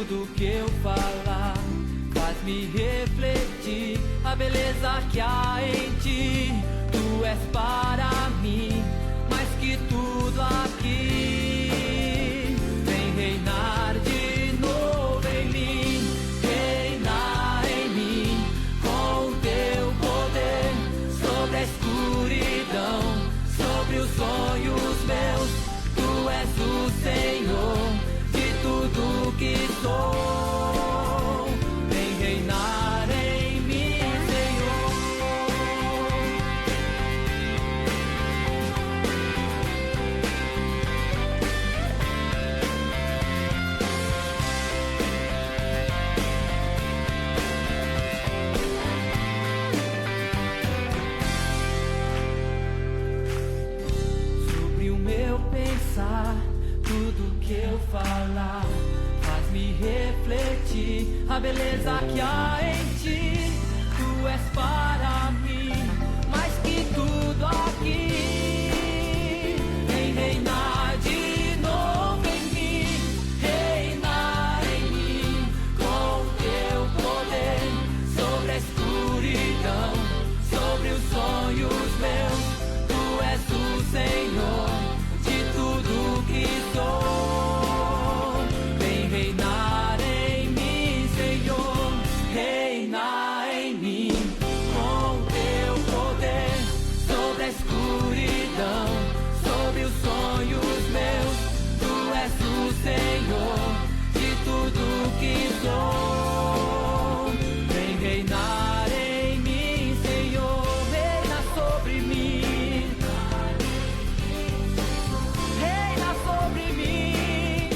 tudo que eu falar faz-me refletir a beleza que há em ti. Tu és para mim mais que tudo aqui. Vem reinar de novo em mim, reinar em mim com o teu poder sobre a escuridão, sobre os sonhos meus. Tu és o Senhor de tudo que sou. Vem reinar em mim, Senhor. Sobre o meu pensar, tudo que eu falar faz-me refletir a beleza que há em ti. Tu és para mim mais que tudo aqui. Vem reinar de novo em mim, reinar em mim com o teu poder sobre a escuridão, sobre os sonhos meus. Tu és o Senhor de tudo que sou. Vem reinar em mim, Senhor, reinar em mim com o teu poder sobre a escuridão, sobre os sonhos meus. Tu és o Senhor de tudo que sou. Vem reinar em mim, Senhor, reina sobre mim, reina sobre mim,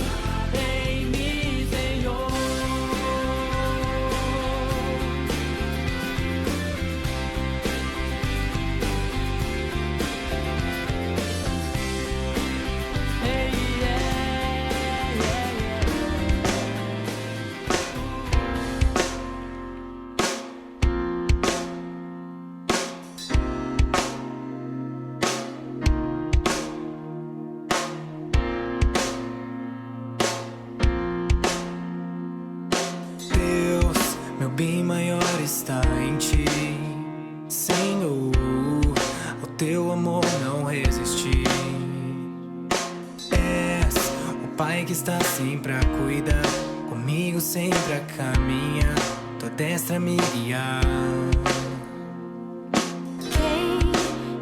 em mim, Senhor. Hey, yeah, yeah, Deus, meu bem maior está em ti, Senhor. Ao teu amor não resisti. És o Pai que está sempre a cuidar, comigo sempre a caminhar, tua destra me guiar. Quem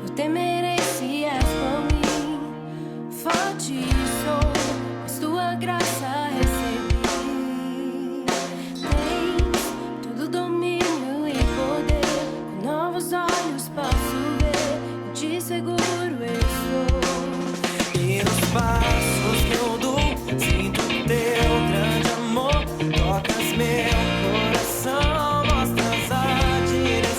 eu temerei se és por mim? Forte sou, mas tua graça recebi. Tens todo domínio e poder, com novos olhos posso ver, eu te seguro eu sou. E nos passos que eu dou, sinto teu grande amor. Tocas meu coração, mostras a direção.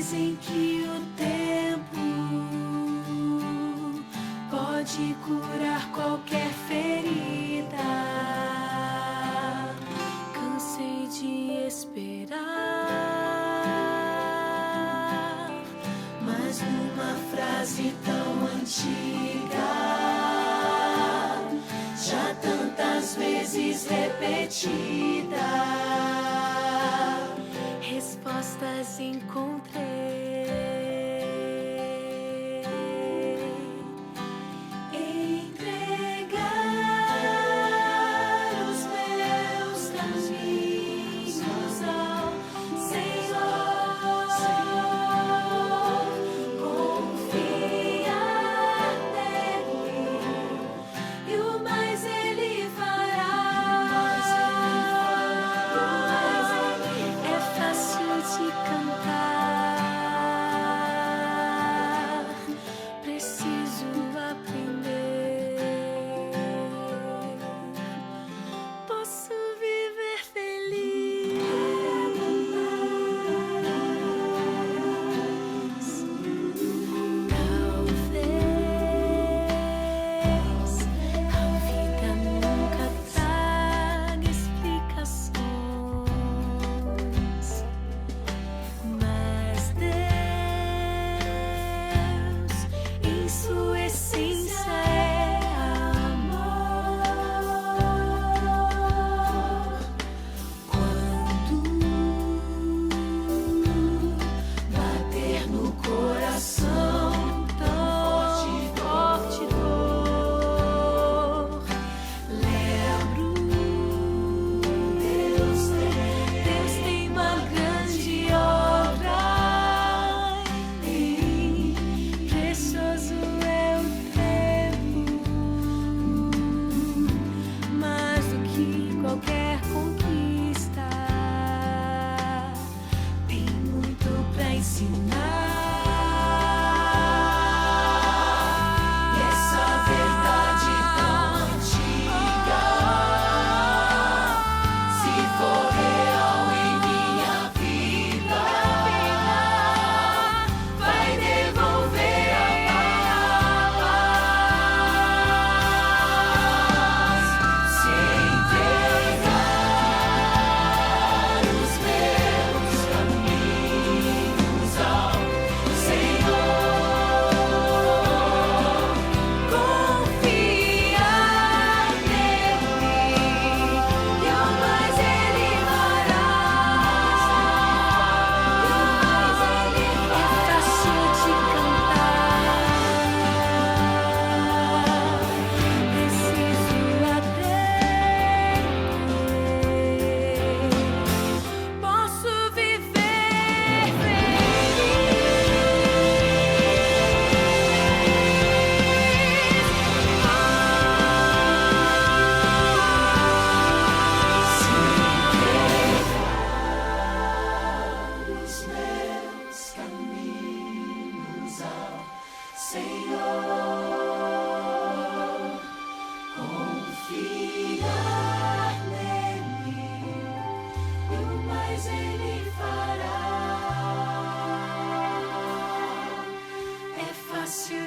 dizem que o tempo pode curar qualquer ferida. Cansei de esperar, mas numa frase tão antiga, já tantas vezes repetida, respostas encontrei.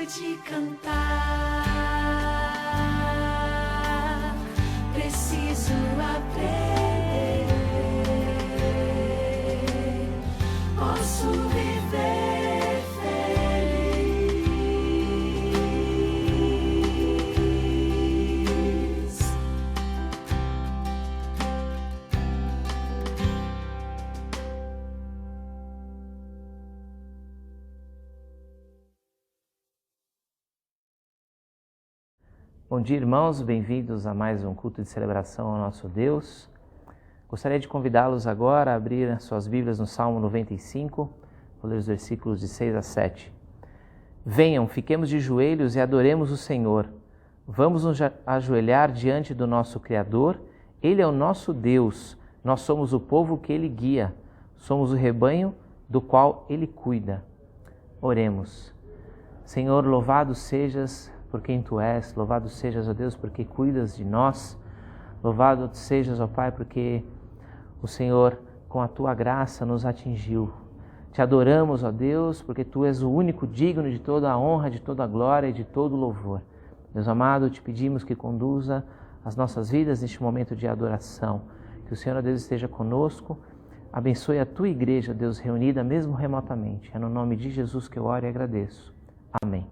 De cantar, preciso aprender, posso viver feliz. Bom dia, irmãos, bem-vindos a mais um culto de celebração ao nosso Deus. Gostaria de convidá-los agora a abrir as suas Bíblias no Salmo 95, vou ler os versículos de 6 a 7. Venham, fiquemos de joelhos e adoremos o Senhor. Vamos nos ajoelhar diante do nosso Criador. Ele é o nosso Deus, nós somos o povo que Ele guia, somos o rebanho do qual Ele cuida. Oremos. Senhor, louvado sejas por quem Tu és, louvado sejas, ó Deus, porque cuidas de nós, louvado sejas, ó Pai, porque o Senhor, com a Tua graça, nos atingiu. Te adoramos, ó Deus, porque Tu és o único digno de toda a honra, de toda a glória e de todo o louvor. Deus amado, te pedimos que conduza as nossas vidas neste momento de adoração. Que o Senhor, ó Deus, esteja conosco. Abençoe a Tua igreja, Deus, reunida mesmo remotamente. É no nome de Jesus que eu oro e agradeço. Amém.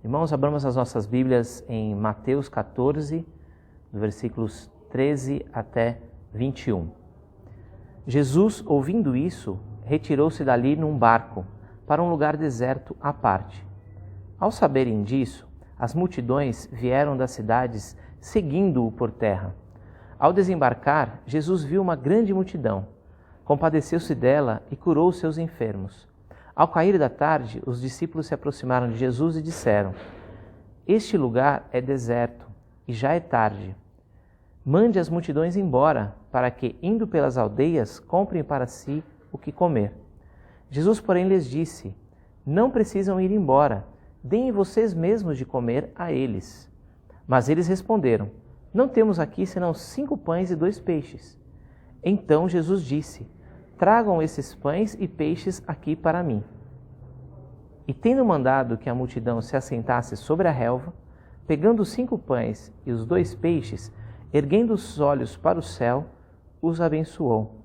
Irmãos, abramos as nossas Bíblias em Mateus 14, versículos 13 até 21. Jesus, ouvindo isso, retirou-se dali num barco para um lugar deserto à parte. Ao saberem disso, as multidões vieram das cidades seguindo-o por terra. Ao desembarcar, Jesus viu uma grande multidão, compadeceu-se dela e curou os seus enfermos. Ao cair da tarde, os discípulos se aproximaram de Jesus e disseram: Este lugar é deserto e já é tarde. Mande as multidões embora, para que, indo pelas aldeias, comprem para si o que comer. Jesus, porém, lhes disse: Não precisam ir embora, deem vocês mesmos de comer a eles. Mas eles responderam: Não temos aqui senão 5 pães e 2 peixes. Então Jesus disse: Tragam esses pães e peixes aqui para mim. E tendo mandado que a multidão se assentasse sobre a relva, pegando os 5 pães e os 2 peixes, erguendo os olhos para o céu, os abençoou.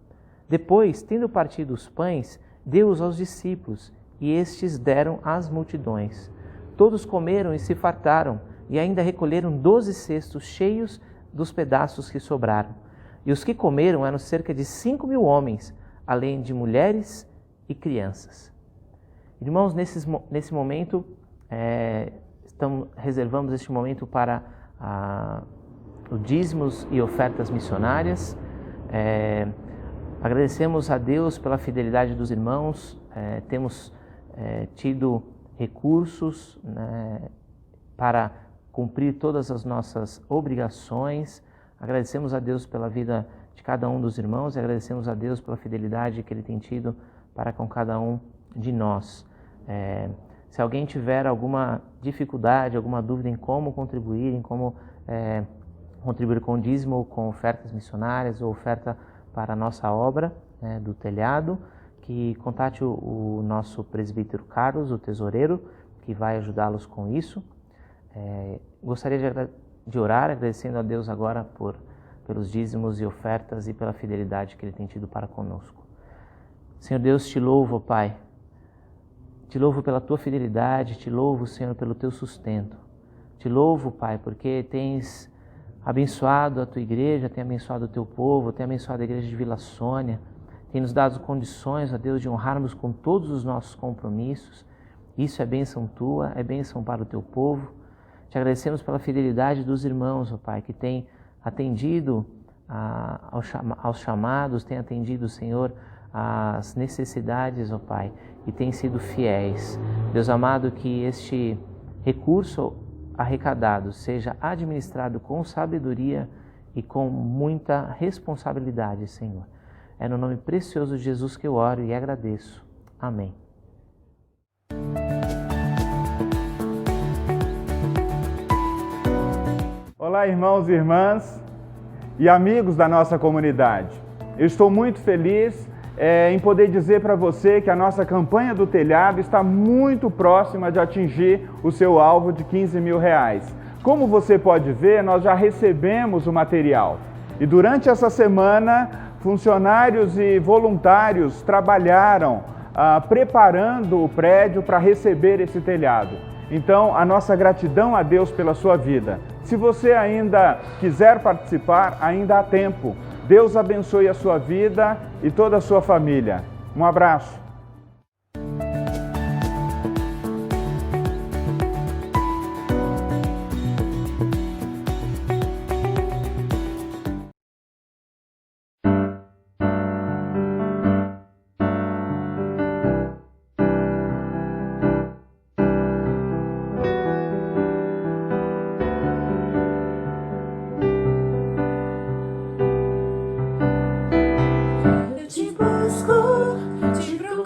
Depois, tendo partido os pães, deu-os aos discípulos, e estes deram às multidões. Todos comeram e se fartaram, e ainda recolheram 12 cestos cheios dos pedaços que sobraram. E os que comeram eram cerca de 5.000 homens, além de mulheres e crianças. Irmãos, nesse momento, reservamos este momento para o dízimos e ofertas missionárias. Agradecemos a Deus pela fidelidade dos irmãos, temos tido recursos, né, para cumprir todas as nossas obrigações. Agradecemos a Deus pela vida de cada um dos irmãos e agradecemos a Deus pela fidelidade que Ele tem tido para com cada um de nós. Se alguém tiver alguma dificuldade, alguma dúvida em como contribuir, em como contribuir com dízimo ou com ofertas missionárias ou oferta para a nossa obra, né, do telhado, que contate o nosso presbítero Carlos, o tesoureiro, que vai ajudá-los com isso. Gostaria de orar, agradecendo a Deus agora pelos dízimos e ofertas e pela fidelidade que Ele tem tido para conosco. Senhor Deus, te louvo, Pai. Te louvo pela Tua fidelidade, te louvo, Senhor, pelo Teu sustento. Te louvo, Pai, porque tens abençoado a Tua igreja, tem abençoado o Teu povo, tem abençoado a igreja de Vila Sônia, tem nos dado condições, ó Deus, de honrarmos com todos os nossos compromissos. Isso é bênção Tua, é bênção para o Teu povo. Te agradecemos pela fidelidade dos irmãos, ó Pai, que têm atendido aos chamados, têm atendido, Senhor, às necessidades, ó Pai, e têm sido fiéis. Deus amado, que este recurso arrecadado seja administrado com sabedoria e com muita responsabilidade, Senhor. É no nome precioso de Jesus que eu oro e agradeço. Amém. Olá, irmãos e irmãs e amigos da nossa comunidade. Eu estou muito feliz em poder dizer para você que a nossa campanha do telhado está muito próxima de atingir o seu alvo de R$15.000. Como você pode ver, nós já recebemos o material. E durante essa semana, funcionários e voluntários trabalharam preparando o prédio para receber esse telhado. Então, a nossa gratidão a Deus pela sua vida. Se você ainda quiser participar, ainda há tempo. Deus abençoe a sua vida e toda a sua família. Um abraço. Eu te busco, te procuro.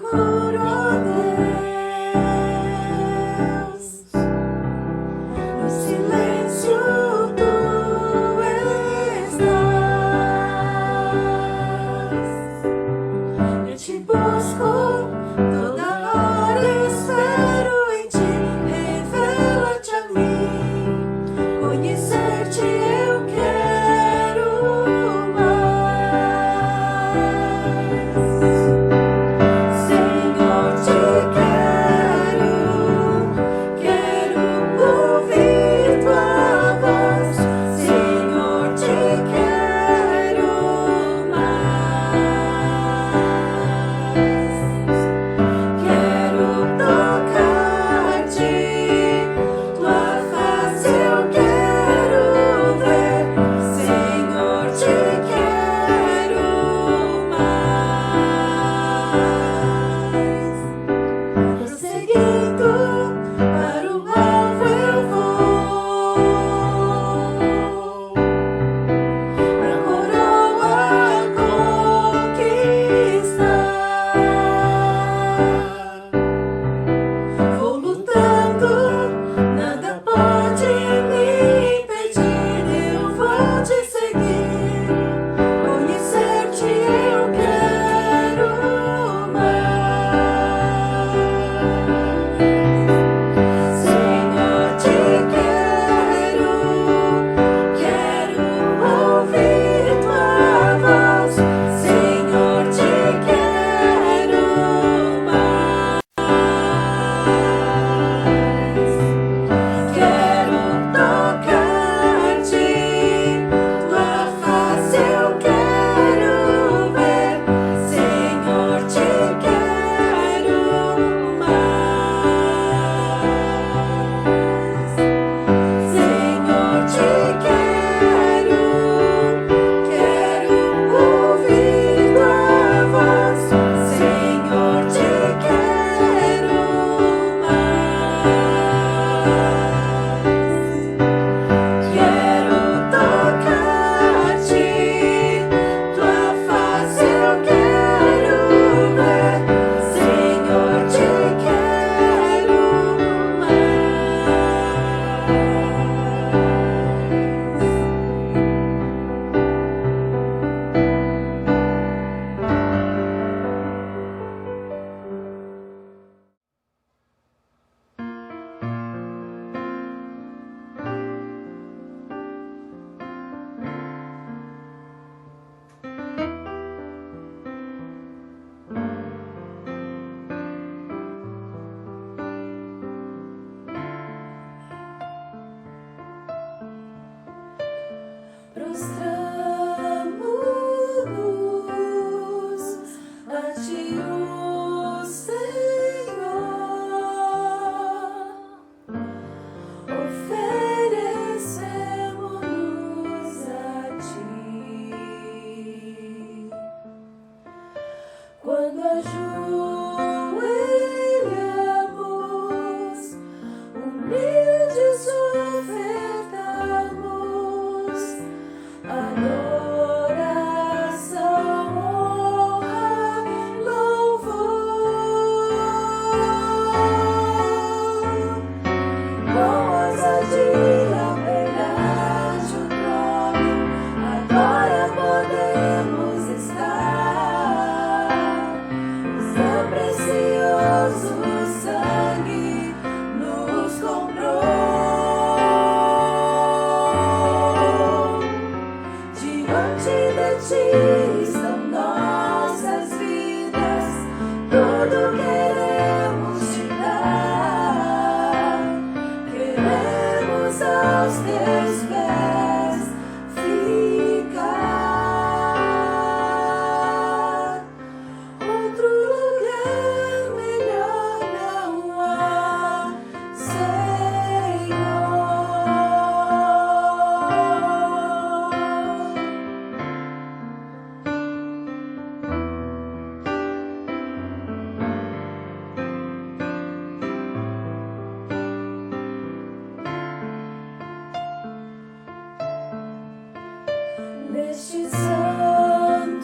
Neste santuário,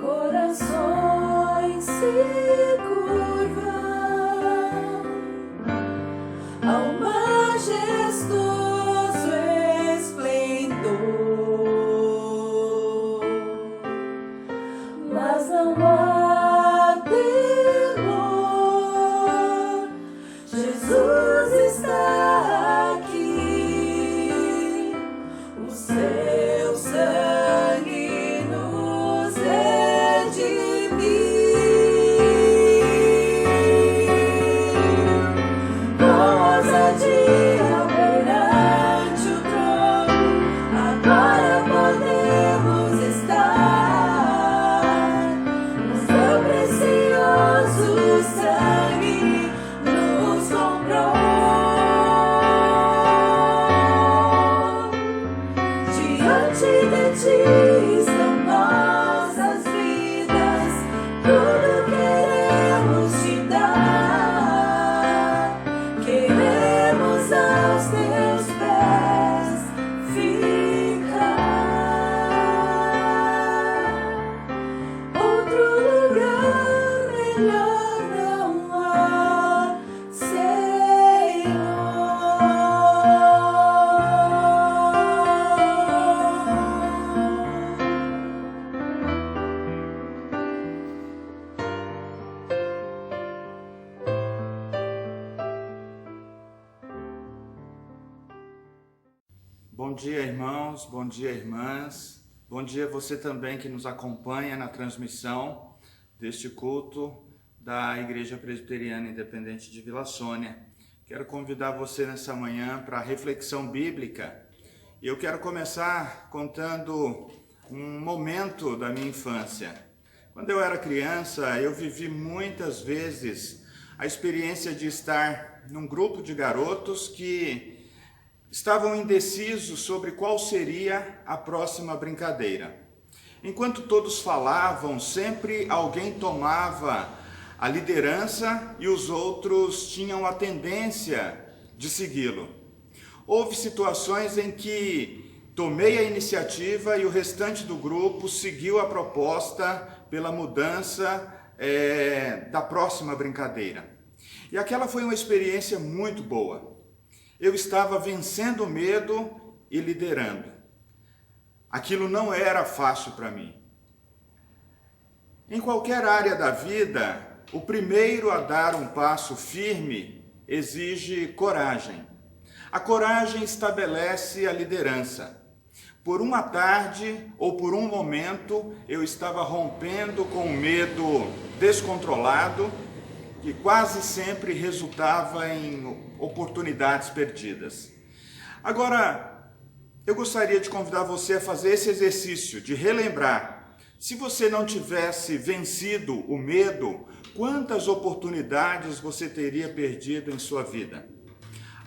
corações se curvam ao majestoso esplendor, mas não há temor, Jesus está aqui, o seu sangue nos redimiu. Com ousadia perante o trono, agora podemos estar, o seu precioso sangue nos comprou. Diante de ti estão nossas vidas, tudo queremos te dar, queremos aos teus pés ficar. Outro lugar melhor não há, Bom dia, irmãos, bom dia, irmãs. Bom dia você também que nos acompanha na transmissão deste culto da Igreja Presbiteriana Independente de Vila Sônia. Quero convidar você nessa manhã para a reflexão bíblica. E eu quero começar contando um momento da minha infância. Quando eu era criança, eu vivi muitas vezes a experiência de estar num grupo de garotos que estavam indecisos sobre qual seria a próxima brincadeira. Enquanto todos falavam, sempre alguém tomava a liderança e os outros tinham a tendência de segui-lo. Houve situações em que tomei a iniciativa e o restante do grupo seguiu a proposta pela mudança da próxima brincadeira. E aquela foi uma experiência muito boa. Eu estava vencendo o medo e liderando. Aquilo não era fácil para mim. Em qualquer área da vida, o primeiro a dar um passo firme exige coragem. A coragem estabelece a liderança. Por uma tarde ou por um momento, eu estava rompendo com o medo descontrolado, que quase sempre resultava em oportunidades perdidas. Agora, eu gostaria de convidar você a fazer esse exercício de relembrar. Se você não tivesse vencido o medo, quantas oportunidades você teria perdido em sua vida?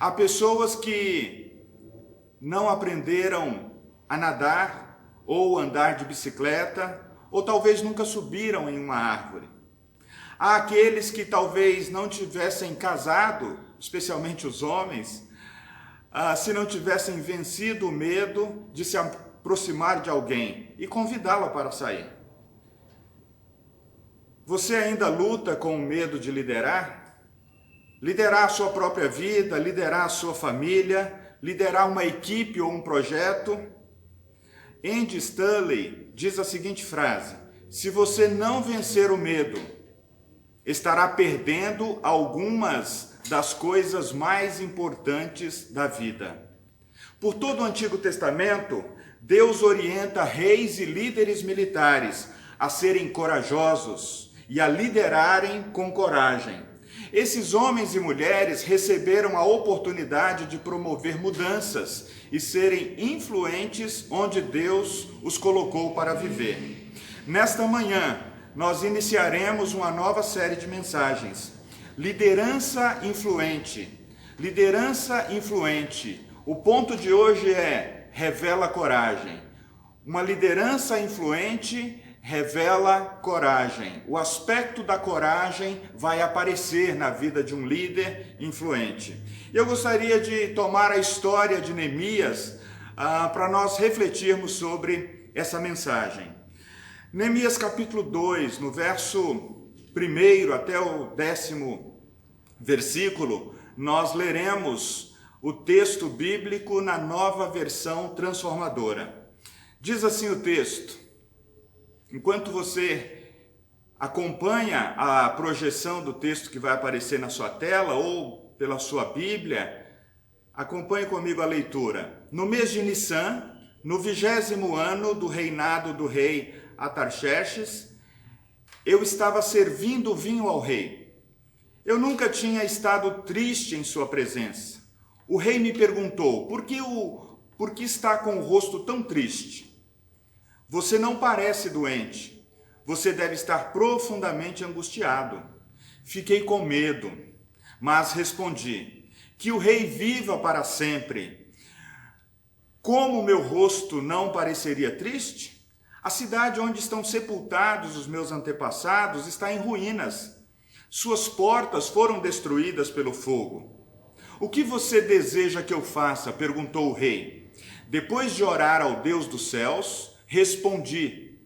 Há pessoas que não aprenderam a nadar ou andar de bicicleta, ou talvez nunca subiram em uma árvore. Há aqueles que talvez não tivessem casado, especialmente os homens, se não tivessem vencido o medo de se aproximar de alguém e convidá-la para sair. Você ainda luta com o medo de liderar? Liderar a sua própria vida, liderar a sua família, liderar uma equipe ou um projeto? Andy Stanley diz a seguinte frase: se você não vencer o medo, estará perdendo algumas das coisas mais importantes da vida. Por todo o Antigo Testamento, Deus orienta reis e líderes militares a serem corajosos e a liderarem com coragem. Esses homens e mulheres receberam a oportunidade de promover mudanças e serem influentes onde Deus os colocou para viver. Nesta manhã, nós iniciaremos uma nova série de mensagens. Liderança influente. Liderança influente. O ponto de hoje é: revela coragem. Uma liderança influente revela coragem. O aspecto da coragem vai aparecer na vida de um líder influente. Eu gostaria de tomar a história de Neemias para nós refletirmos sobre essa mensagem. Neemias capítulo 2, no verso 1 até o 10º versículo, nós leremos o texto bíblico na Nova Versão Transformadora. Diz assim o texto: enquanto você acompanha a projeção do texto que vai aparecer na sua tela ou pela sua Bíblia, acompanhe comigo a leitura. No mês de Nissan, no 20º ano do reinado do rei Atarxerxes, eu estava servindo vinho ao rei. Eu nunca tinha estado triste em sua presença. O rei me perguntou: por que está com o rosto tão triste? Você não parece doente. Você deve estar profundamente angustiado. Fiquei com medo, mas respondi: que o rei viva para sempre. Como meu rosto não pareceria triste? A cidade onde estão sepultados os meus antepassados está em ruínas. Suas portas foram destruídas pelo fogo. O que você deseja que eu faça? Perguntou o rei. Depois de orar ao Deus dos céus, respondi: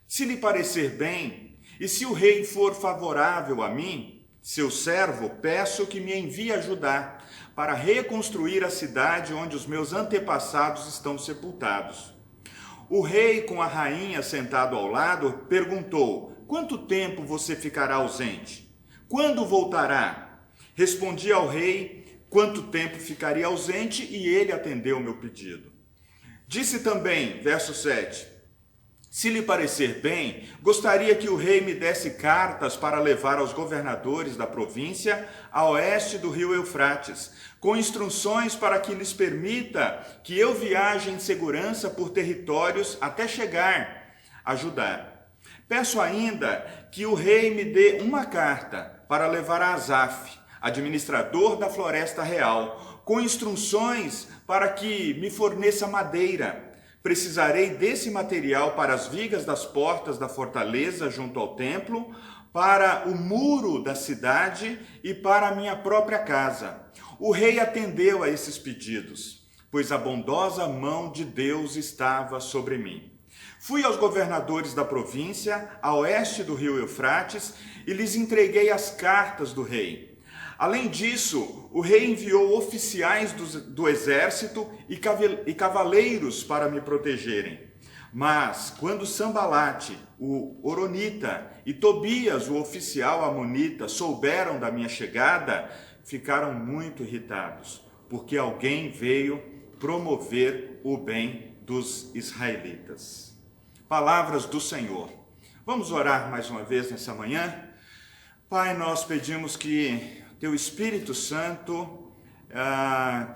se lhe parecer bem, e se o rei for favorável a mim, seu servo, peço que me envie ajudar para reconstruir a cidade onde os meus antepassados estão sepultados. O rei, com a rainha sentado ao lado, perguntou: quanto tempo você ficará ausente? Quando voltará? Respondi ao rei quanto tempo ficaria ausente, e ele atendeu o meu pedido. Disse também, verso 7, se lhe parecer bem, gostaria que o rei me desse cartas para levar aos governadores da província a oeste do rio Eufrates, com instruções para que lhes permita que eu viaje em segurança por territórios até chegar a Judá. Peço ainda que o rei me dê uma carta para levar a Asaf, administrador da floresta real, com instruções para que me forneça madeira. Precisarei desse material para as vigas das portas da fortaleza junto ao templo, para o muro da cidade e para a minha própria casa. O rei atendeu a esses pedidos, pois a bondosa mão de Deus estava sobre mim. Fui aos governadores da província, a oeste do rio Eufrates, e lhes entreguei as cartas do rei. Além disso, o rei enviou oficiais do exército e cavaleiros para me protegerem. Mas, quando Sambalate, o Horonita, e Tobias, o oficial amonita, souberam da minha chegada, ficaram muito irritados, porque alguém veio promover o bem dos israelitas. Palavras do Senhor. Vamos orar mais uma vez nessa manhã? Pai, nós pedimos que Teu Espírito Santo,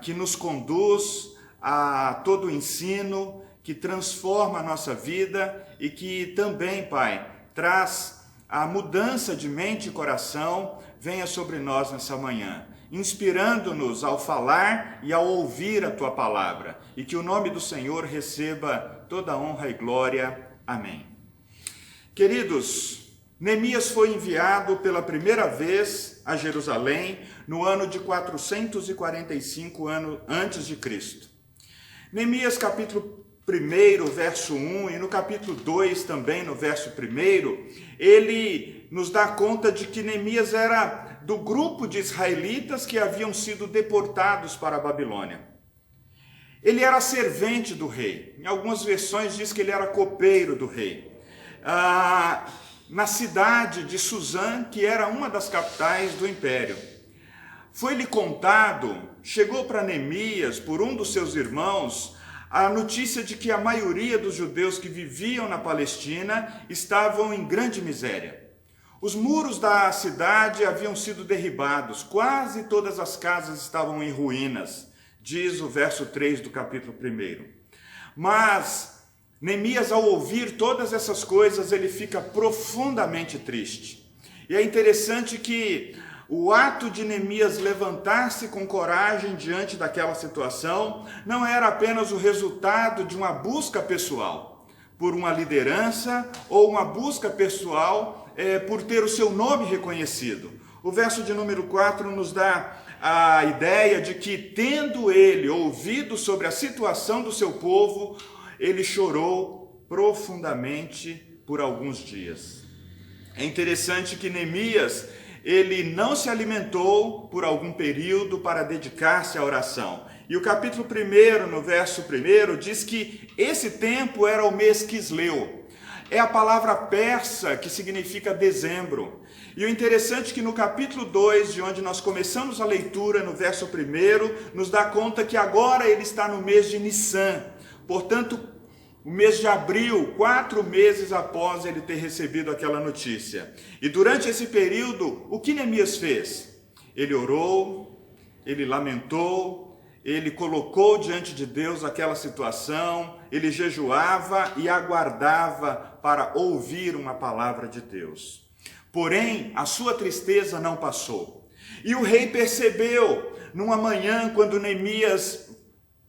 que nos conduz a todo o ensino, que transforma a nossa vida e que também, Pai, traz a mudança de mente e coração, venha sobre nós nessa manhã, inspirando-nos ao falar e ao ouvir a Tua palavra, e que o nome do Senhor receba toda a honra e glória. Amém. Queridos, Neemias foi enviado pela primeira vez a Jerusalém no ano de 445 antes de Cristo. Neemias capítulo 1, verso 1, e no capítulo 2 também, no verso 1, ele nos dá conta de que Neemias era do grupo de israelitas que haviam sido deportados para a Babilônia. Ele era servente do rei. Em algumas versões diz que ele era copeiro do rei. Na cidade de Suzã, que era uma das capitais do império. Foi-lhe contado, chegou para Neemias, por um dos seus irmãos, a notícia de que a maioria dos judeus que viviam na Palestina estavam em grande miséria. Os muros da cidade haviam sido derribados, quase todas as casas estavam em ruínas, diz o verso 3 do capítulo 1. Mas Neemias, ao ouvir todas essas coisas, ele fica profundamente triste. E é interessante que o ato de Neemias levantar-se com coragem diante daquela situação não era apenas o resultado de uma busca pessoal por uma liderança ou uma busca pessoal por ter o seu nome reconhecido, O verso de número 4 nos dá a ideia de que, tendo ele ouvido sobre a situação do seu povo, ele chorou profundamente por alguns dias. É interessante que Neemias, ele não se alimentou por algum período para dedicar-se à oração. E o capítulo 1, no verso 1, diz que esse tempo era o mês Quisleu. É a palavra persa que significa dezembro. E o interessante é que no capítulo 2, de onde nós começamos a leitura, no verso 1, nos dá conta que agora ele está no mês de Nissan. Portanto, o mês de abril, 4 meses após ele ter recebido aquela notícia. E durante esse período, o que Neemias fez? Ele orou, ele lamentou, ele colocou diante de Deus aquela situação, ele jejuava e aguardava para ouvir uma palavra de Deus. Porém, a sua tristeza não passou. E o rei percebeu, numa manhã, quando Neemias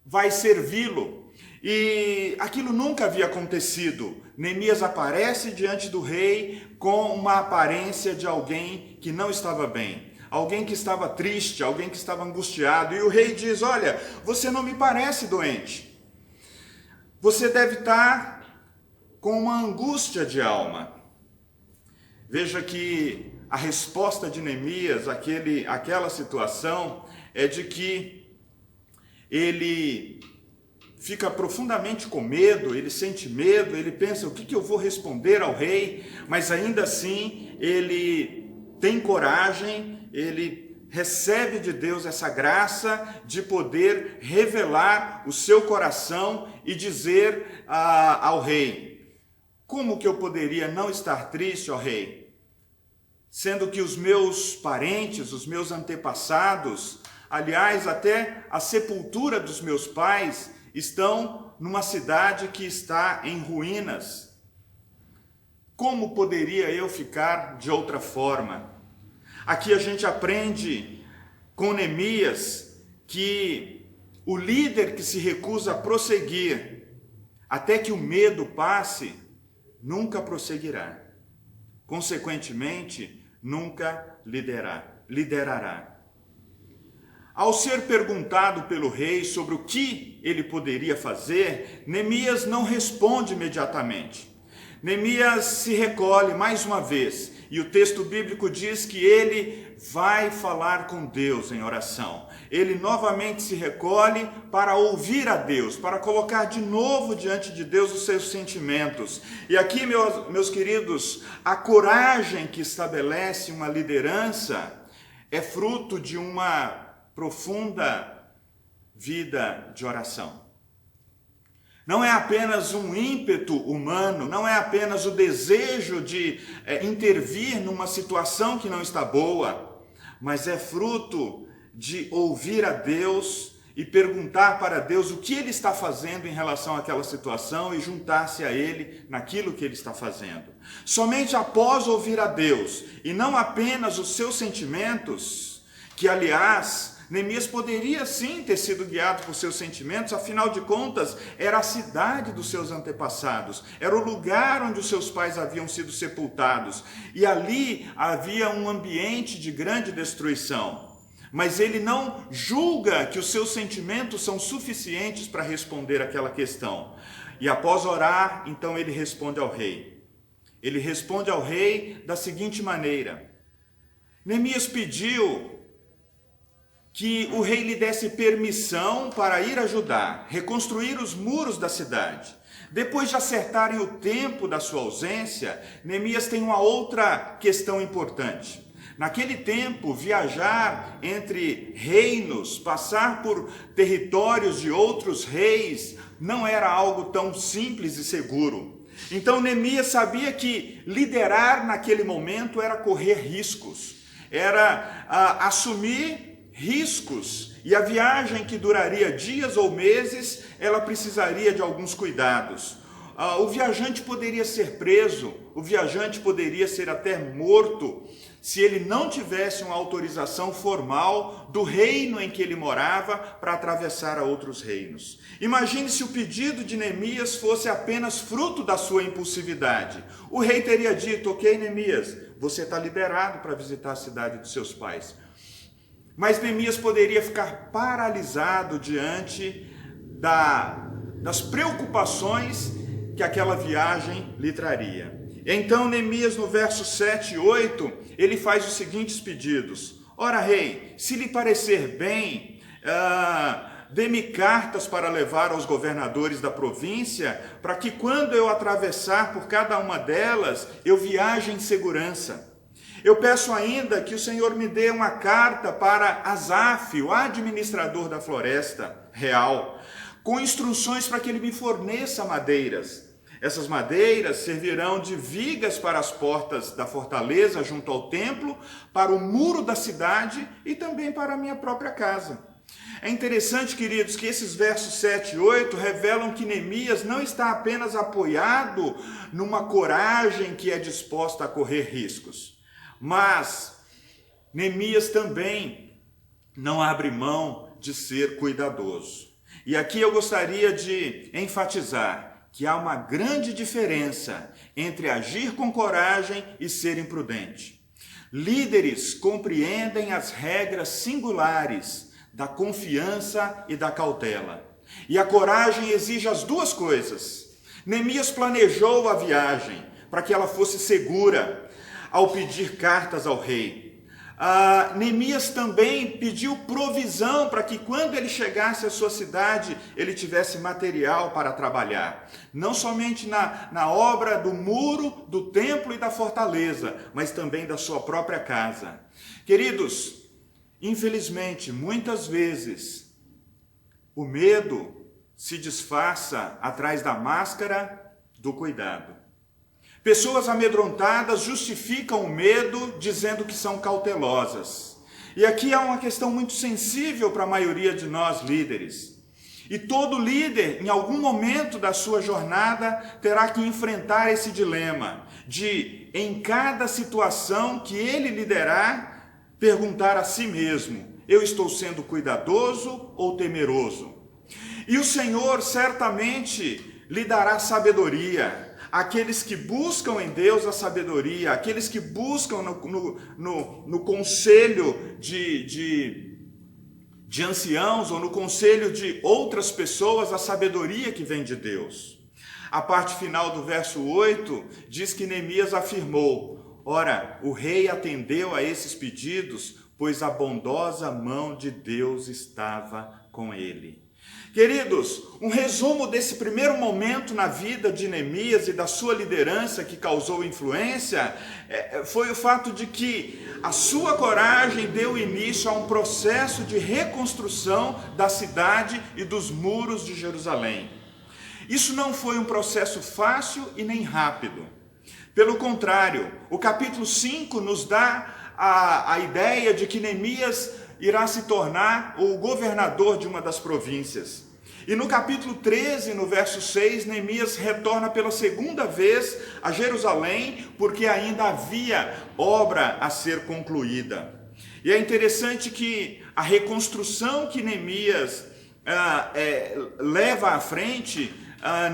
vai servi-lo, e aquilo nunca havia acontecido. Neemias aparece diante do rei com uma aparência de alguém que não estava bem, alguém que estava triste, alguém que estava angustiado. E o rei diz: olha, você não me parece doente. Você deve estar com uma angústia de alma. Veja que a resposta de Neemias àquela situação é de que ele fica profundamente com medo, ele sente medo, ele pensa: o que eu vou responder ao rei? Mas ainda assim ele tem coragem, ele recebe de Deus essa graça de poder revelar o seu coração e dizer ao rei: como que eu poderia não estar triste, ó rei? Sendo que os meus parentes, os meus antepassados, aliás, até a sepultura dos meus pais, estão numa cidade que está em ruínas. Como poderia eu ficar de outra forma? Aqui a gente aprende com Neemias que o líder que se recusa a prosseguir até que o medo passe, nunca prosseguirá. Consequentemente, nunca liderará. Ao ser perguntado pelo rei sobre o que ele poderia fazer, Neemias não responde imediatamente. Neemias se recolhe mais uma vez, e o texto bíblico diz que ele vai falar com Deus em oração. Ele novamente se recolhe para ouvir a Deus, para colocar de novo diante de Deus os seus sentimentos. E aqui, meus queridos, a coragem que estabelece uma liderança é fruto de uma profunda vida de oração. Não é apenas um ímpeto humano, não é apenas o desejo de intervir numa situação que não está boa, mas é fruto de ouvir a Deus e perguntar para Deus o que Ele está fazendo em relação àquela situação e juntar-se a Ele naquilo que Ele está fazendo. Somente após ouvir a Deus e não apenas os seus sentimentos, que aliás, Neemias poderia sim ter sido guiado por seus sentimentos, afinal de contas, era a cidade dos seus antepassados, era o lugar onde os seus pais haviam sido sepultados, e ali havia um ambiente de grande destruição. Mas ele não julga que os seus sentimentos são suficientes para responder àquela questão. E após orar, então ele responde ao rei. Ele responde ao rei da seguinte maneira: Neemias pediu que o rei lhe desse permissão para ir ajudar, reconstruir os muros da cidade. Depois de acertarem o tempo da sua ausência, Neemias tem uma outra questão importante. Naquele tempo, viajar entre reinos, passar por territórios de outros reis, não era algo tão simples e seguro. Então Neemias sabia que liderar naquele momento era correr riscos, era assumir riscos, e a viagem, que duraria dias ou meses, ela precisaria de alguns cuidados. O viajante poderia ser preso, o viajante poderia ser até morto, se ele não tivesse uma autorização formal do reino em que ele morava para atravessar a outros reinos. Imagine se o pedido de Neemias fosse apenas fruto da sua impulsividade. O rei teria dito: ok, Neemias, você está liberado para visitar a cidade dos seus pais. Mas Neemias poderia ficar paralisado diante das preocupações que aquela viagem lhe traria. Então Neemias, no verso 7 e 8, ele faz os seguintes pedidos: ora, rei, se lhe parecer bem, dê-me cartas para levar aos governadores da província, para que quando eu atravessar por cada uma delas, eu viaje em segurança. Eu peço ainda que o Senhor me dê uma carta para Asaf, o administrador da floresta real, com instruções para que ele me forneça madeiras. Essas madeiras servirão de vigas para as portas da fortaleza junto ao templo, para o muro da cidade e também para a minha própria casa. É interessante, queridos, que esses versos 7 e 8 revelam que Neemias não está apenas apoiado numa coragem que é disposta a correr riscos, mas Neemias também não abre mão de ser cuidadoso. E aqui eu gostaria de enfatizar que há uma grande diferença entre agir com coragem e ser imprudente. Líderes compreendem as regras singulares da confiança e da cautela. E a coragem exige as duas coisas. Neemias planejou a viagem para que ela fosse segura ao pedir cartas ao rei. Neemias também pediu provisão para que quando ele chegasse à sua cidade, ele tivesse material para trabalhar. Não somente na obra do muro, do templo e da fortaleza, mas também da sua própria casa. Queridos, infelizmente, muitas vezes, o medo se disfarça atrás da máscara do cuidado. Pessoas amedrontadas justificam o medo dizendo que são cautelosas. E aqui há uma questão muito sensível para a maioria de nós líderes. E todo líder, em algum momento da sua jornada, terá que enfrentar esse dilema de, em cada situação que ele liderar, perguntar a si mesmo: eu estou sendo cuidadoso ou temeroso? E o Senhor certamente lhe dará sabedoria. Aqueles que buscam em Deus a sabedoria, aqueles que buscam no conselho de anciãos ou no conselho de outras pessoas a sabedoria que vem de Deus. A parte final do verso 8 diz que Neemias afirmou: ora, o rei atendeu a esses pedidos, pois a bondosa mão de Deus estava com ele. Queridos, um resumo desse primeiro momento na vida de Neemias e da sua liderança que causou influência foi o fato de que a sua coragem deu início a um processo de reconstrução da cidade e dos muros de Jerusalém. Isso não foi um processo fácil e nem rápido. Pelo contrário, o capítulo 5 nos dá a ideia de que Neemias irá se tornar o governador de uma das províncias. E no capítulo 13, no verso 6, Neemias retorna pela segunda vez a Jerusalém, porque ainda havia obra a ser concluída. E é interessante que a reconstrução que Neemias leva à frente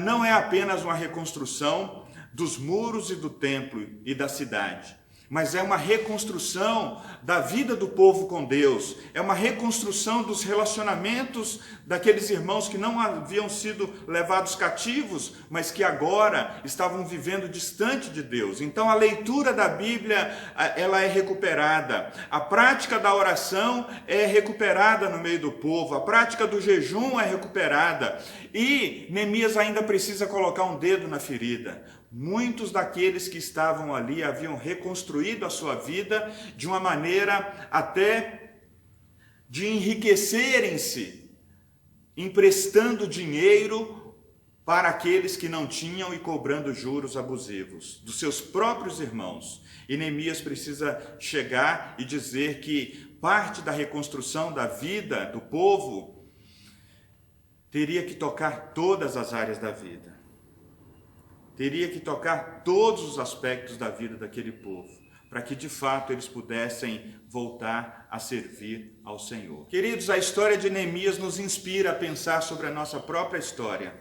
não é apenas uma reconstrução dos muros e do templo e da cidade, mas é uma reconstrução da vida do povo com Deus, é uma reconstrução dos relacionamentos daqueles irmãos que não haviam sido levados cativos, mas que agora estavam vivendo distante de Deus. Então a leitura da Bíblia, ela é recuperada, a prática da oração é recuperada no meio do povo, a prática do jejum é recuperada, e Neemias ainda precisa colocar um dedo na ferida. Muitos daqueles que estavam ali haviam reconstruído a sua vida de uma maneira até de enriquecerem-se, emprestando dinheiro para aqueles que não tinham e cobrando juros abusivos dos seus próprios irmãos. E Neemias precisa chegar e dizer que parte da reconstrução da vida do povo teria que tocar todas as áreas da vida. Teria que tocar todos os aspectos da vida daquele povo, para que de fato eles pudessem voltar a servir ao Senhor. Queridos, a história de Neemias nos inspira a pensar sobre a nossa própria história.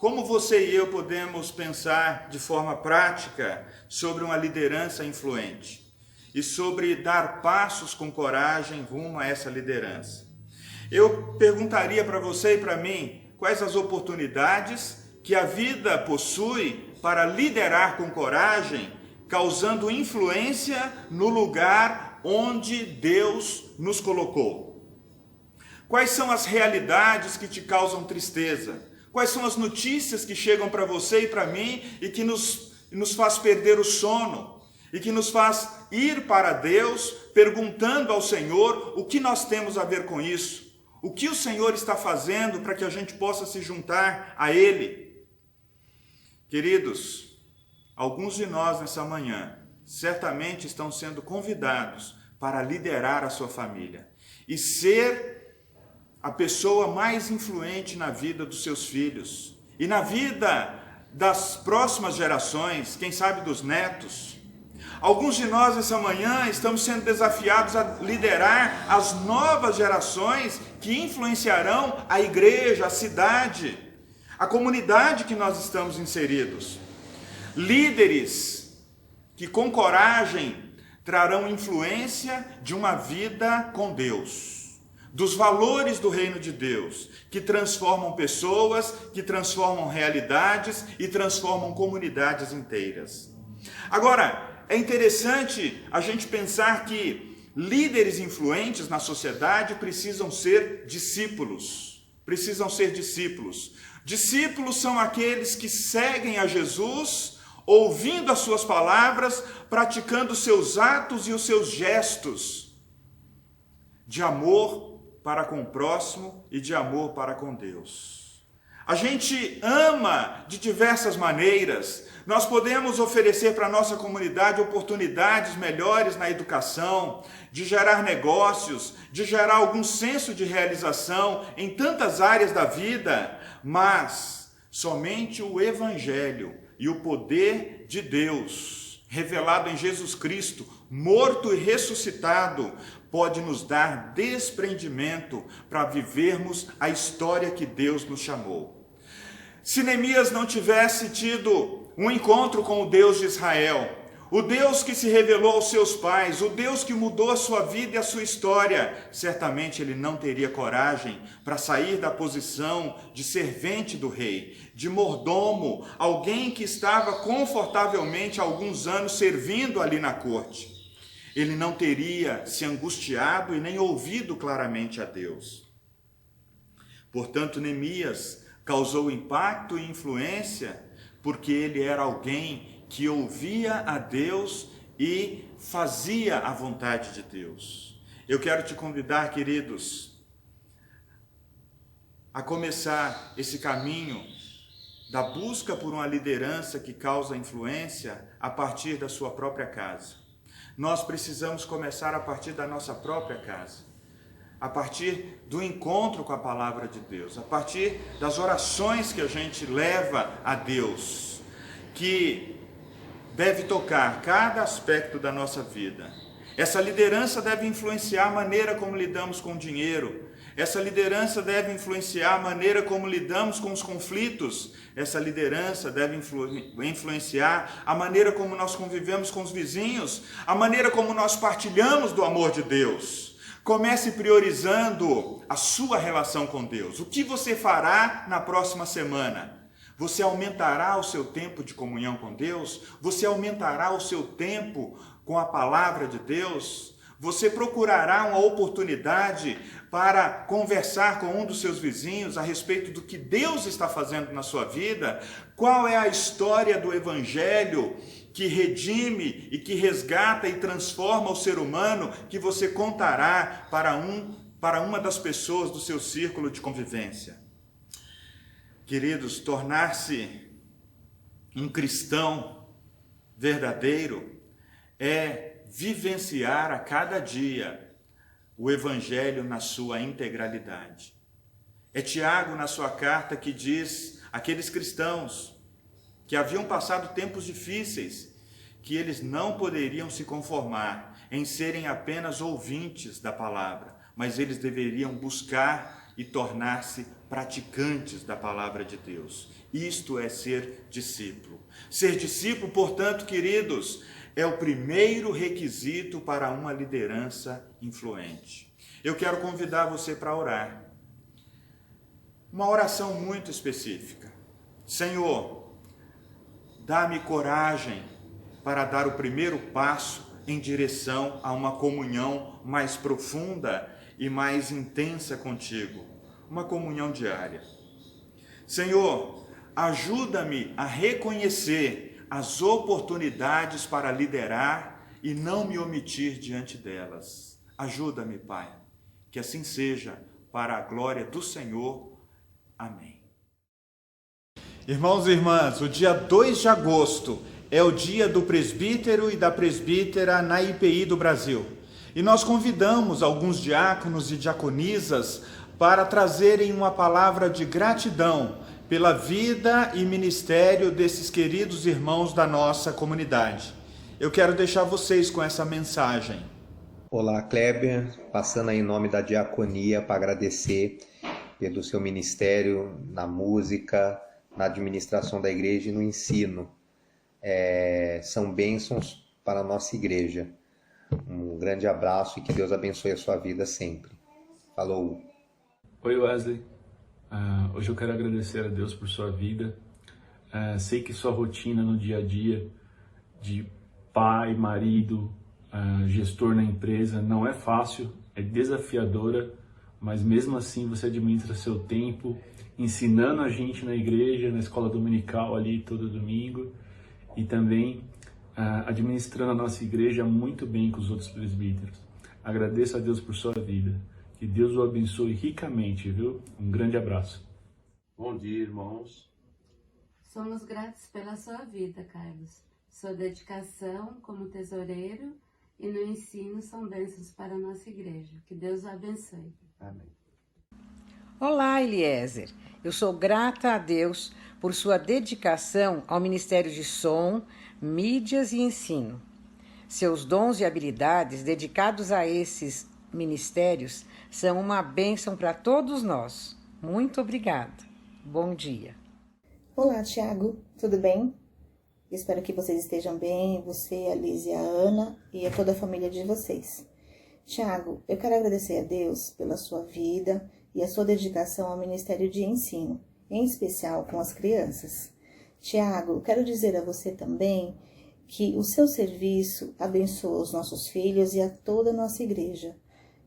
como você e eu podemos pensar de forma prática sobre uma liderança influente e sobre dar passos com coragem rumo a essa liderança? Eu perguntaria para você e para mim quais as oportunidades que a vida possui para liderar com coragem, causando influência no lugar onde Deus nos colocou. Quais são as realidades que te causam tristeza? Quais são as notícias que chegam para você e para mim e que nos faz perder o sono e que nos faz ir para Deus perguntando ao Senhor o que nós temos a ver com isso? O que o Senhor está fazendo para que a gente possa se juntar a Ele? Queridos, alguns de nós nessa manhã certamente estão sendo convidados para liderar a sua família e ser a pessoa mais influente na vida dos seus filhos e na vida das próximas gerações, quem sabe dos netos. Alguns de nós essa manhã estamos sendo desafiados a liderar as novas gerações que influenciarão a igreja, a cidade, a comunidade que nós estamos inseridos. Líderes que com coragem trarão influência de uma vida com Deus, dos valores do reino de Deus, que transformam pessoas, que transformam realidades e transformam comunidades inteiras. Agora, é interessante a gente pensar que líderes influentes na sociedade precisam ser discípulos. Discípulos são aqueles que seguem a Jesus, ouvindo as suas palavras, praticando os seus atos e os seus gestos de amor para com o próximo e de amor para com Deus. A gente ama de diversas maneiras. Nós podemos oferecer para a nossa comunidade oportunidades melhores na educação, de gerar negócios, de gerar algum senso de realização em tantas áreas da vida, mas somente o Evangelho e o poder de Deus, revelado em Jesus Cristo, morto e ressuscitado, pode nos dar desprendimento para vivermos a história que Deus nos chamou. Se Neemias não tivesse tido um encontro com o Deus de Israel, o Deus que se revelou aos seus pais, o Deus que mudou a sua vida e a sua história, certamente ele não teria coragem para sair da posição de servente do rei, de mordomo, alguém que estava confortavelmente há alguns anos servindo ali na corte. Ele não teria se angustiado e nem ouvido claramente a Deus. Portanto, Neemias causou impacto e influência porque ele era alguém que ouvia a Deus e fazia a vontade de Deus. Eu quero te convidar, queridos, a começar esse caminho da busca por uma liderança que causa influência a partir da sua própria casa. Nós precisamos começar a partir da nossa própria casa, a partir do encontro com a palavra de Deus, a partir das orações que a gente leva a Deus, que deve tocar cada aspecto da nossa vida. Essa liderança deve influenciar a maneira como lidamos com o dinheiro. Essa liderança deve influenciar a maneira como lidamos com os conflitos. Essa liderança deve influenciar a maneira como nós convivemos com os vizinhos, a maneira como nós partilhamos do amor de Deus. Comece priorizando a sua relação com Deus. O que você fará na próxima semana? Você aumentará o seu tempo de comunhão com Deus? Você aumentará o seu tempo com a palavra de Deus? Você procurará uma oportunidade para conversar com um dos seus vizinhos a respeito do que Deus está fazendo na sua vida? Qual é a história do Evangelho que redime e que resgata e transforma o ser humano que você contará para uma das pessoas do seu círculo de convivência? Queridos, tornar-se um cristão verdadeiro é vivenciar a cada dia o Evangelho na sua integralidade. É Tiago, na sua carta, que diz àqueles cristãos que haviam passado tempos difíceis, que eles não poderiam se conformar em serem apenas ouvintes da palavra, mas eles deveriam buscar e tornar-se praticantes da palavra de Deus. Isto é ser discípulo. Ser discípulo, portanto, queridos, é o primeiro requisito para uma liderança influente. Eu quero convidar você para orar. Uma oração muito específica. Senhor, dá-me coragem para dar o primeiro passo em direção a uma comunhão mais profunda e mais intensa contigo. Uma comunhão diária. Senhor, ajuda-me a reconhecer as oportunidades para liderar e não me omitir diante delas. Ajuda-me, Pai, que assim seja, para a glória do Senhor. Amém. Irmãos e irmãs, o dia 2 de agosto é o dia do presbítero e da presbítera na IPI do Brasil. E nós convidamos alguns diáconos e diaconisas para trazerem uma palavra de gratidão pela vida e ministério desses queridos irmãos da nossa comunidade. Eu quero deixar vocês com essa mensagem. Olá, Kleber, passando aí em nome da diaconia para agradecer pelo seu ministério na música, na administração da igreja e no ensino. São bênçãos para a nossa igreja. Um grande abraço e que Deus abençoe a sua vida sempre. Falou! Oi, Wesley. Hoje eu quero agradecer a Deus por sua vida. Sei que sua rotina no dia a dia de pai, marido, gestor na empresa não é fácil, é desafiadora, mas mesmo assim você administra seu tempo, ensinando a gente na igreja, na escola dominical ali todo domingo, e também administrando a nossa igreja muito bem com os outros presbíteros. Agradeço a Deus por sua vida. Que Deus o abençoe ricamente, viu? Um grande abraço. Bom dia, irmãos. Somos gratos pela sua vida, Carlos. Sua dedicação como tesoureiro e no ensino são bênçãos para a nossa igreja. Que Deus o abençoe. Amém. Olá, Eliezer. Eu sou grata a Deus por sua dedicação ao Ministério de Som, Mídias e Ensino. Seus dons e habilidades dedicados a esses ministérios são uma bênção para todos nós. Muito obrigada. Bom dia. Olá, Tiago. Tudo bem? Espero que vocês estejam bem, você, a Liz e a Ana e a toda a família de vocês. Tiago, eu quero agradecer a Deus pela sua vida e a sua dedicação ao Ministério de Ensino, em especial com as crianças. Tiago, quero dizer a você também que o seu serviço abençoa os nossos filhos e a toda a nossa igreja.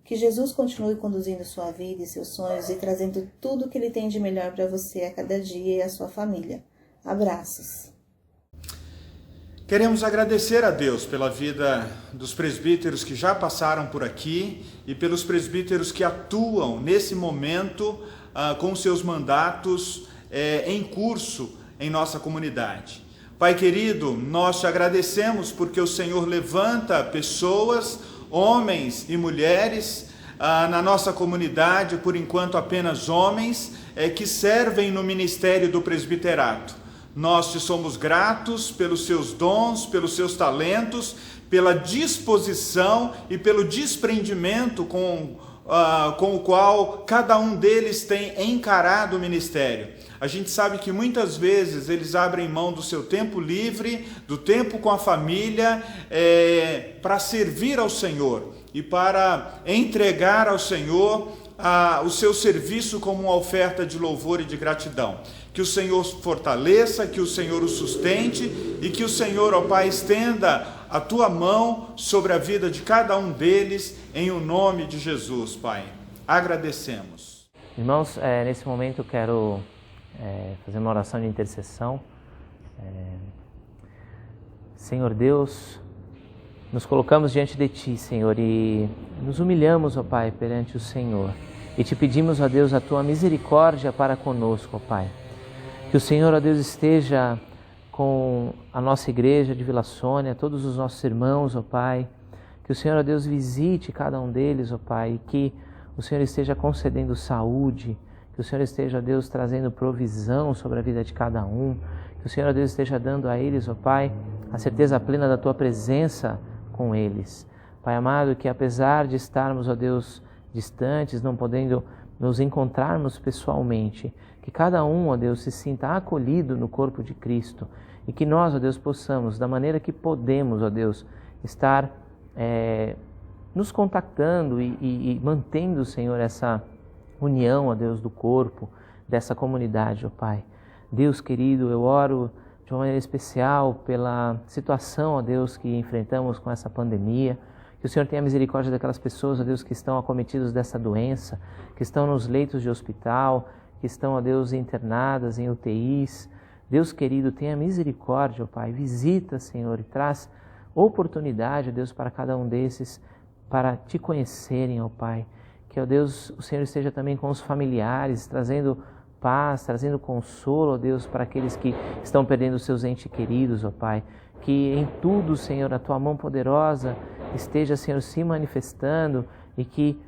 Que Jesus continue conduzindo sua vida e seus sonhos e trazendo tudo o que Ele tem de melhor para você a cada dia e a sua família. Abraços. Queremos agradecer a Deus pela vida dos presbíteros que já passaram por aqui e pelos presbíteros que atuam nesse momento com seus mandatos em curso em nossa comunidade. Pai querido, nós te agradecemos porque o Senhor levanta pessoas, homens e mulheres na nossa comunidade, por enquanto apenas homens, que servem no ministério do presbiterato. Nós te somos gratos pelos seus dons, pelos seus talentos, pela disposição e pelo desprendimento com o qual cada um deles tem encarado o ministério. A gente sabe que muitas vezes eles abrem mão do seu tempo livre, do tempo com a família, para servir ao Senhor e para entregar ao Senhor o seu serviço como uma oferta de louvor e de gratidão. Que o Senhor fortaleça, que o Senhor o sustente e que o Senhor, ó Pai, estenda a tua mão sobre a vida de cada um deles, em o nome de Jesus, Pai. Agradecemos. Irmãos, nesse momento eu quero fazer uma oração de intercessão. Senhor Deus, nos colocamos diante de Ti, Senhor, e nos humilhamos, ó Pai, perante o Senhor. E te pedimos, ó Deus, a Tua misericórdia para conosco, ó Pai. Que o Senhor, ó Deus, esteja com a nossa igreja de Vila Sônia, todos os nossos irmãos, ó Pai. Que o Senhor, ó Deus, visite cada um deles, ó Pai, e que o Senhor esteja concedendo saúde, que o Senhor esteja, ó Deus, trazendo provisão sobre a vida de cada um, que o Senhor, ó Deus, esteja dando a eles, ó Pai, a certeza plena da Tua presença com eles. Pai amado, que apesar de estarmos, ó Deus, distantes, não podendo nos encontrarmos pessoalmente, que cada um, ó Deus, se sinta acolhido no corpo de Cristo e que nós, ó Deus, possamos, da maneira que podemos, ó Deus, estar nos contactando e mantendo, Senhor, essa união, ó Deus, do corpo, dessa comunidade, ó Pai. Deus querido, eu oro de uma maneira especial pela situação, ó Deus, que enfrentamos com essa pandemia. Que o Senhor tenha misericórdia daquelas pessoas, ó Deus, que estão acometidas dessa doença, que estão nos leitos de hospital, que estão, ó Deus, internadas em UTIs. Deus querido, tenha misericórdia, ó Pai. Visita, Senhor, e traz oportunidade, ó Deus, para cada um desses, para te conhecerem, ó Pai. Que, ó Deus, o Senhor esteja também com os familiares, trazendo paz, trazendo consolo, ó Deus, para aqueles que estão perdendo seus entes queridos, ó Pai. Que em tudo, Senhor, a Tua mão poderosa esteja, Senhor, se manifestando e que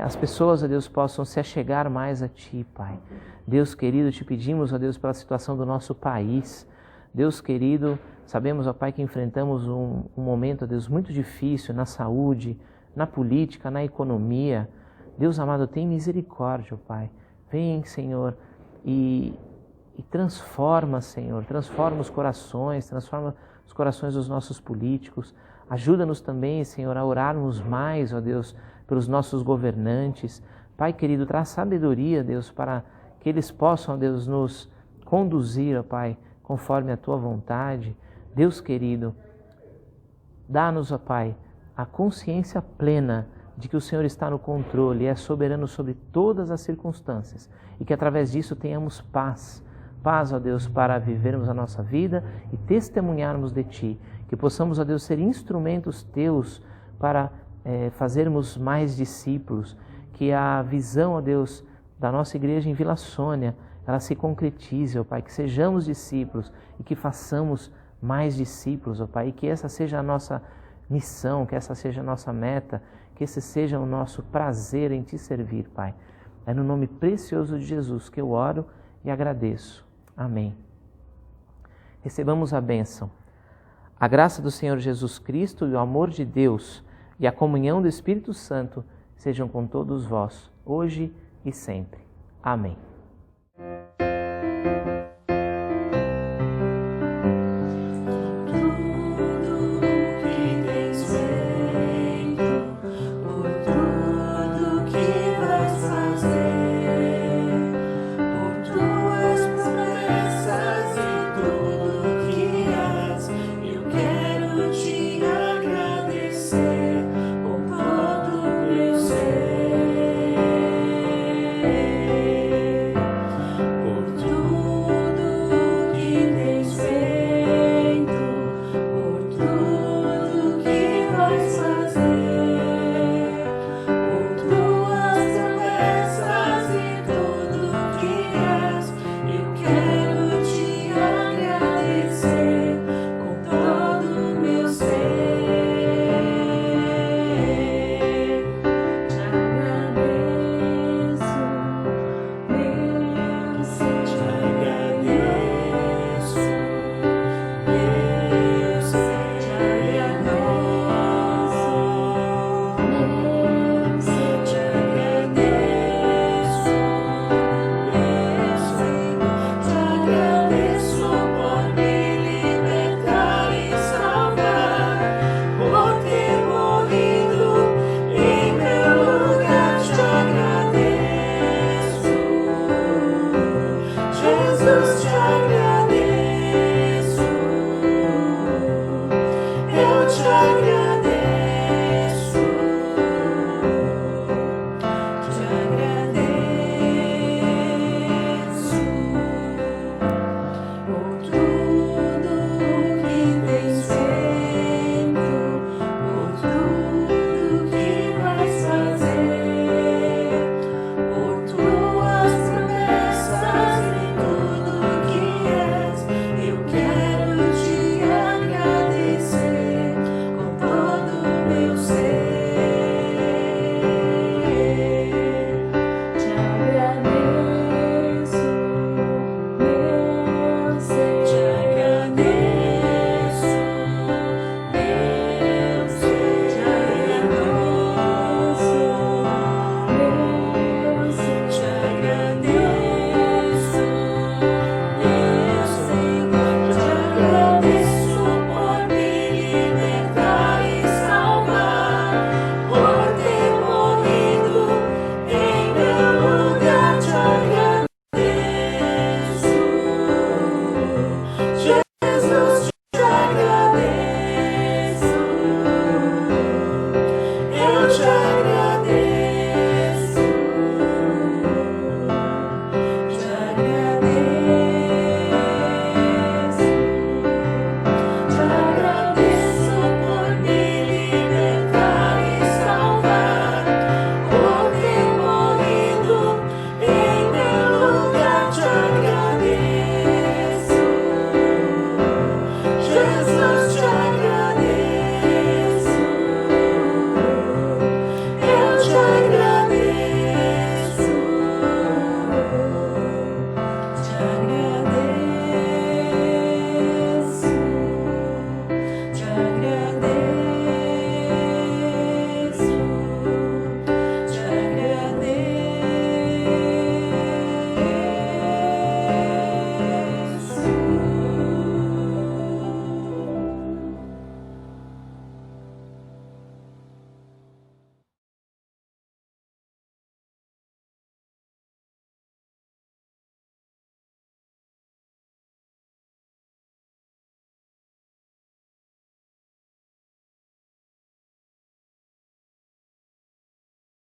as pessoas, ó Deus, possam se achegar mais a Ti, Pai. Deus querido, te pedimos, ó Deus, pela situação do nosso país. Deus querido, sabemos, ó Pai, que enfrentamos um momento, ó Deus, muito difícil na saúde, na política, na economia. Deus amado, tem misericórdia, ó Pai. Vem, Senhor, e transforma, Senhor, transforma os corações, transforma os corações dos nossos políticos. Ajuda-nos também, Senhor, a orarmos mais, ó Deus, pelos nossos governantes. Pai querido, traz sabedoria, Deus, para que eles possam, ó Deus, nos conduzir, ó Pai, conforme a Tua vontade. Deus querido, dá-nos, ó Pai, a consciência plena de que o Senhor está no controle e é soberano sobre todas as circunstâncias e que através disso tenhamos paz. Paz, ó Deus, para vivermos a nossa vida e testemunharmos de Ti. Que possamos, ó Deus, ser instrumentos Teus para fazermos mais discípulos. Que a visão, ó Deus, da nossa igreja em Vila Sônia, ela se concretize, ó Pai. Que sejamos discípulos e que façamos mais discípulos, ó Pai. E que essa seja a nossa missão, que essa seja a nossa meta, que esse seja o nosso prazer em Te servir, Pai. É no nome precioso de Jesus que eu oro e agradeço. Amém. Recebamos a bênção. A graça do Senhor Jesus Cristo e o amor de Deus e a comunhão do Espírito Santo sejam com todos vós, hoje e sempre. Amém.